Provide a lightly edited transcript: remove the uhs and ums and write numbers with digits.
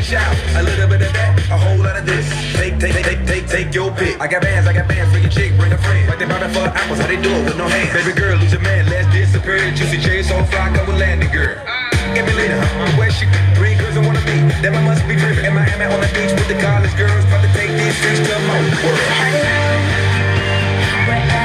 shout. A little bit of that, a whole lot of this. Take your pick. I got bands, freaking chick, bring a friend. Like they bought it for apples, how they do it with no hands. Baby girl, lose your man, let's disappear. Juicy J, so fly, go with landing girl. Get me later, where she three girls I wanna meet. Then I must be driven in Miami on the beach with the college girls. About to take these streets to my world. Hello, wherever